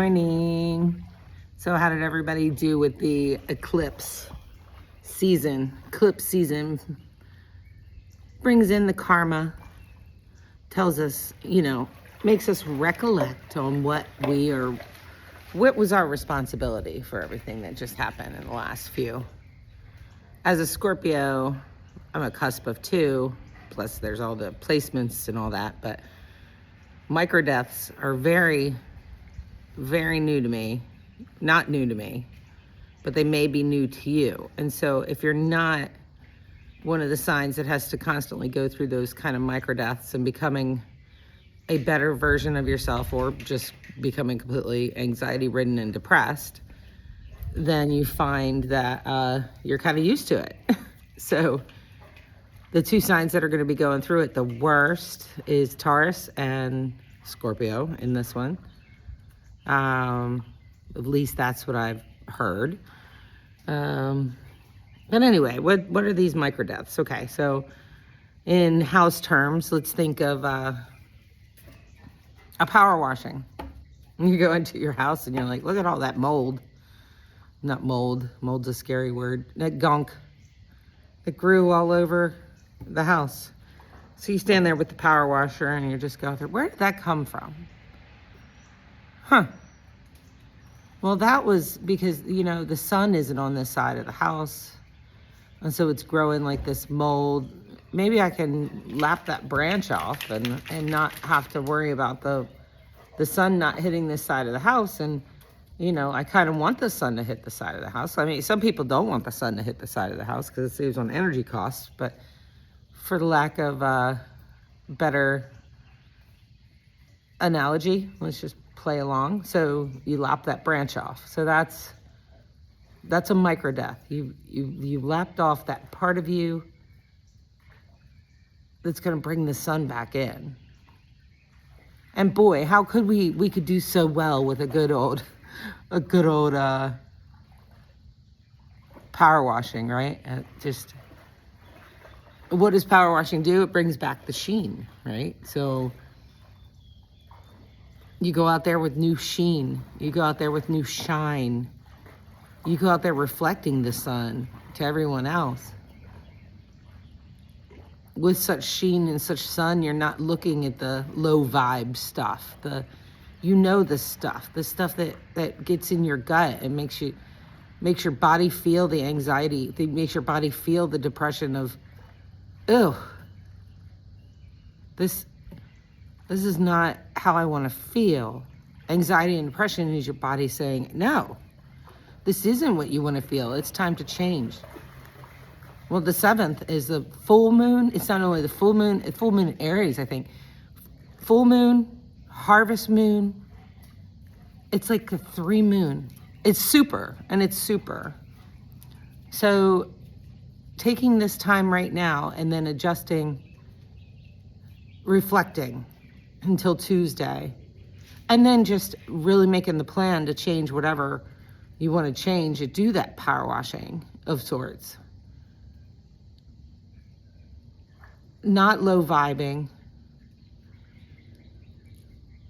morning. So how did everybody do with the eclipse season? Eclipse season brings in the karma, tells us, makes us recollect on what was our responsibility for everything that just happened in the last few. As a Scorpio, I'm a cusp of 2, plus there's all the placements and all that, but micro deaths are very, very new to me. Not new to me, but they may be new to you. And so if you're not one of the signs that has to constantly go through those kind of micro deaths and becoming a better version of yourself, or just becoming completely anxiety ridden and depressed, then you find that you're kind of used to it. So the 2 signs that are going to be going through it the worst is Taurus and Scorpio in this one. At least that's what I've heard. But anyway, what are these micro deaths? Okay, so in house terms, let's think of a power washing. You go into your house and you're like, look at all that mold. Not mold. Mold's a scary word. That gunk that grew all over the house. So you stand there with the power washer and you're just going through, where did that come from? Well, that was because, the sun isn't on this side of the house. And so it's growing like this mold. Maybe I can lap that branch off and not have to worry about the sun not hitting this side of the house. And, I kind of want the sun to hit the side of the house. I mean, some people don't want the sun to hit the side of the house because it saves on energy costs. But for the lack of better analogy, let's just play along. So you lop that branch off. So that's a micro death. You lapped off that part of you that's going to bring the sun back in. And boy, how could we could do so well with a good old power washing, right? Just what does power washing do? It brings back the sheen, right? So you go out there with new sheen. You go out there with new shine. You go out there reflecting the sun to everyone else. With such sheen and such sun, you're not looking at the low vibe stuff. The stuff that gets in your gut and makes your body feel the anxiety. It makes your body feel the depression of, ew, this is not how I want to feel. Anxiety and depression is your body saying, no, this isn't what you want to feel. It's time to change. Well, the 7th is the full moon. It's not only the full moon in Aries, I think. Full moon, harvest moon. It's like the 3 moon. It's super. So taking this time right now and then adjusting, reflecting until Tuesday, and then just really making the plan to change whatever you want to change, to do that power washing of sorts. Not low vibing,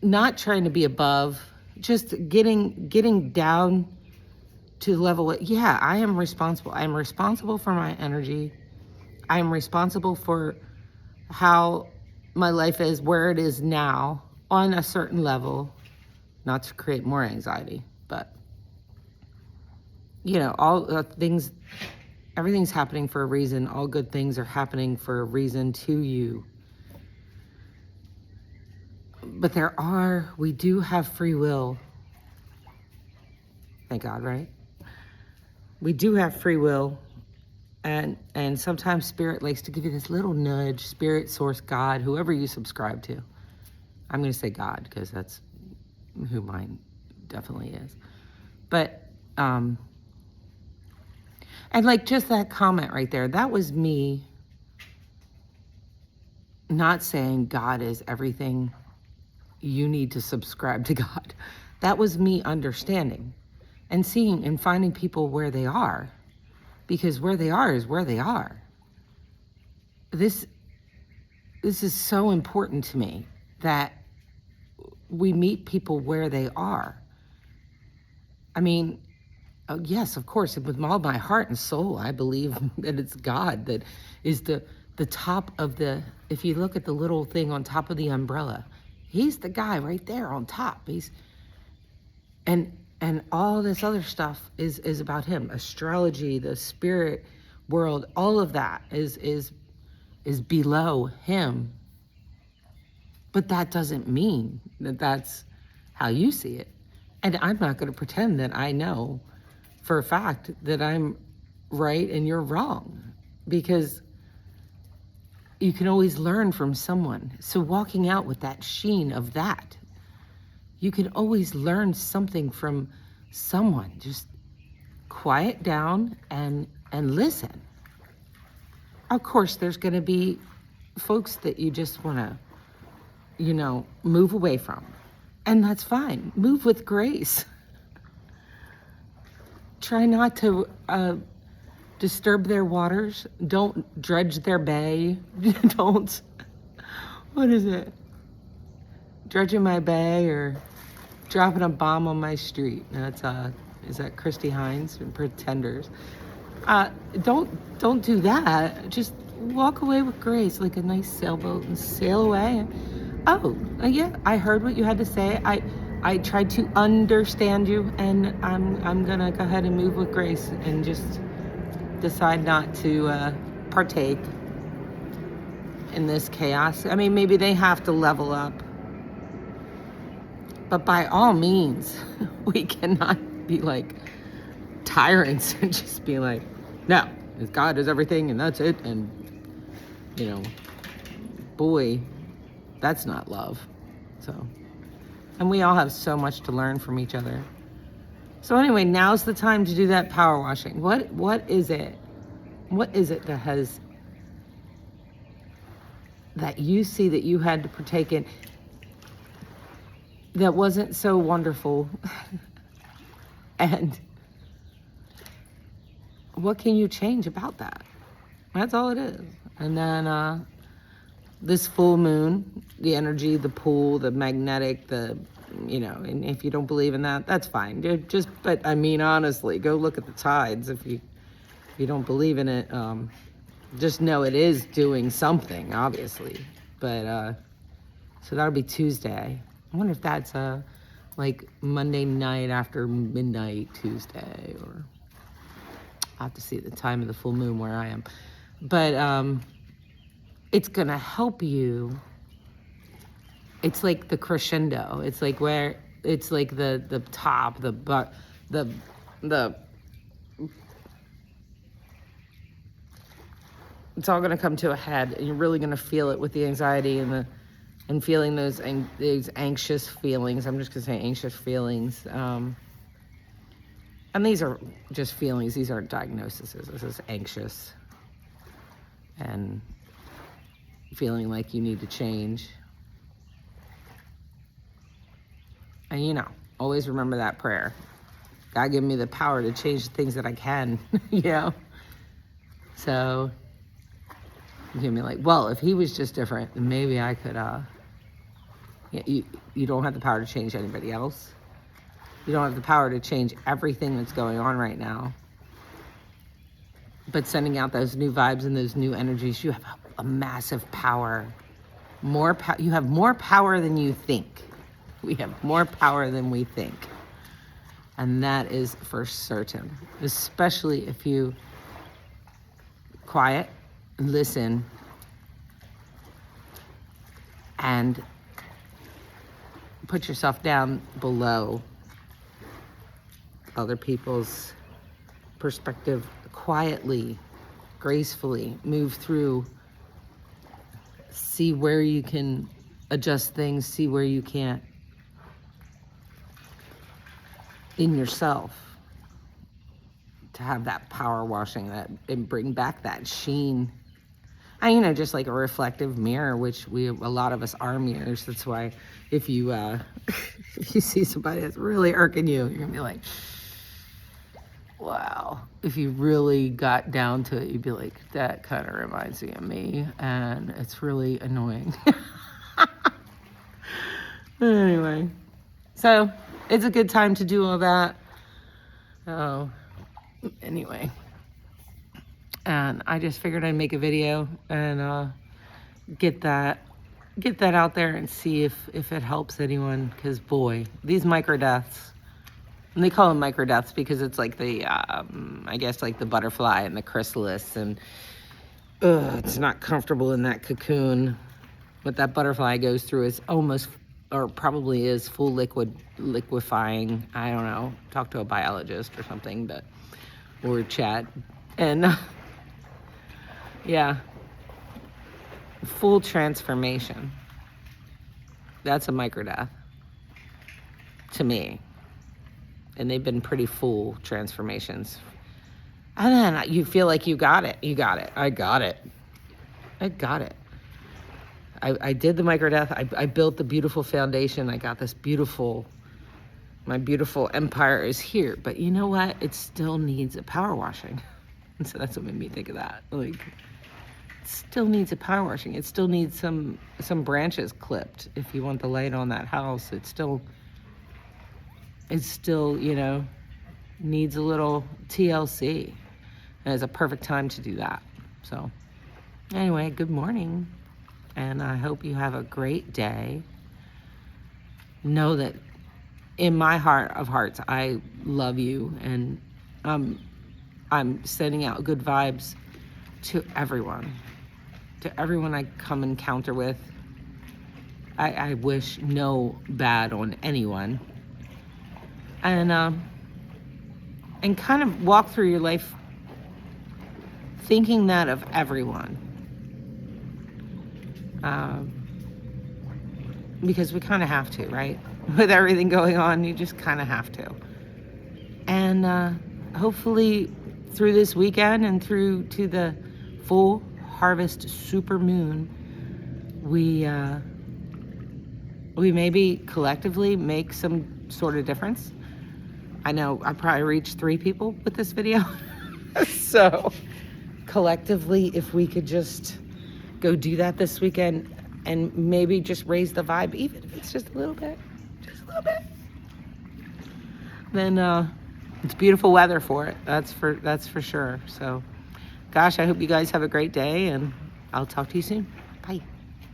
not trying to be above, just getting down to the level of, I am responsible. I am responsible for my energy. I am responsible for how my life is, where it is now, on a certain level, not to create more anxiety, but, all things. Everything's happening for a reason. All good things are happening for a reason to you. But we do have free will. Thank God, right? We do have free will. And sometimes Spirit likes to give you this little nudge, Spirit, Source, God, whoever you subscribe to. I'm going to say God because that's who mine definitely is. But, and like just that comment right there, that was me not saying God is everything. You need to subscribe to God. That was me understanding and seeing and finding people where they are, because where they are is where they are. This is so important to me, that we meet people where they are. I mean, oh, yes, of course, with all my heart and soul, I believe that it's God that is the top of the, if you look at the little thing on top of the umbrella, he's the guy right there on top. And all this other stuff is about him. Astrology, the spirit world, all of that is below him. But that doesn't mean that that's how you see it. And I'm not going to pretend that I know for a fact that I'm right and you're wrong, because you can always learn from someone. So walking out with that sheen of that, you can always learn something from someone. Just quiet down and listen. Of course, there's going to be folks that you just want to, move away from. And that's fine. Move with grace. Try not to disturb their waters. Don't dredge their bay. Don't, what is it? Dredging my bay or dropping a bomb on my street. That's is that Christy Hines and Pretenders? Don't do that. Just walk away with grace, like a nice sailboat, and sail away. Oh, yeah, I heard what you had to say. I tried to understand you, and I'm gonna go ahead and move with grace and just decide not to partake in this chaos. I mean, maybe they have to level up, but by all means, we cannot be like tyrants and just be like, no, God is everything and that's it. And, boy, that's not love. So, and we all have so much to learn from each other. So anyway, now's the time to do that power washing. What is it? What is it that you see that you had to partake in that wasn't so wonderful? And what can you change about that? That's all it is. And then this full moon, the energy, the pull, the magnetic, and if you don't believe in that, that's fine. But I mean, honestly, go look at the tides. If you don't believe in it, just know it is doing something, obviously. But so that'll be Tuesday. I wonder if that's like Monday night after midnight Tuesday, or I'll have to see the time of the full moon where I am. But it's gonna help you. It's like the crescendo. It's like where it's like the top, the it's all gonna come to a head, and you're really gonna feel it with the anxiety and feeling those anxious feelings. I'm just gonna say anxious feelings. And these are just feelings. These aren't diagnoses. This is anxious and feeling like you need to change. And always remember that prayer. God, give me the power to change the things that I can, So you can be like, well, if he was just different, then maybe I could, you don't have the power to change anybody else. You don't have the power to change everything that's going on right now. But sending out those new vibes and those new energies, you have a massive power. You have more power than you think. We have more power than we think. And that is for certain. Especially if you quiet, listen, and put yourself down below other people's perspective, quietly, gracefully move through, see where you can adjust things, see where you can't in yourself, to have that power washing, that and bring back that sheen. And just like a reflective mirror, which a lot of us are mirrors. That's why if you if you see somebody that's really irking you, you're gonna be like, wow. If you really got down to it, you'd be like, that kind of reminds me of me, and it's really annoying. Anyway, so it's a good time to do all that. So anyway, and I just figured I'd make a video and get that out there and see if it helps anyone, because boy, these micro deaths, and they call them micro deaths because it's like the I guess like the butterfly and the chrysalis, and it's not comfortable in that cocoon. What that butterfly goes through is almost, or probably is, full liquefying. I don't know, talk to a biologist or something, but or chat. And yeah, full transformation. That's a micro death to me. And they've been pretty full transformations. And then you feel like you got it. I got it. I did the micro death. I built the beautiful foundation. I got this my beautiful empire is here. But you know what? It still needs a power washing. And so that's what made me think of that. Like, it still needs a power washing. It still needs some branches clipped. If you want the light on that house, it still, you know, needs a little TLC. And it's a perfect time to do that. So anyway, good morning. And I hope you have a great day. Know that in my heart of hearts, I love you. And I'm sending out good vibes to everyone. To everyone I come encounter with. I wish no bad on anyone. And kind of walk through your life thinking that of everyone. Because we kind of have to, right? With everything going on, you just kind of have to. And hopefully through this weekend and through to the full harvest super moon, we maybe collectively make some sort of difference. I know I probably reached 3 people with this video. So collectively, if we could just go do that this weekend and maybe just raise the vibe, even if it's just a little bit, then it's beautiful weather for it. That's for sure. So gosh, I hope you guys have a great day, and I'll talk to you soon.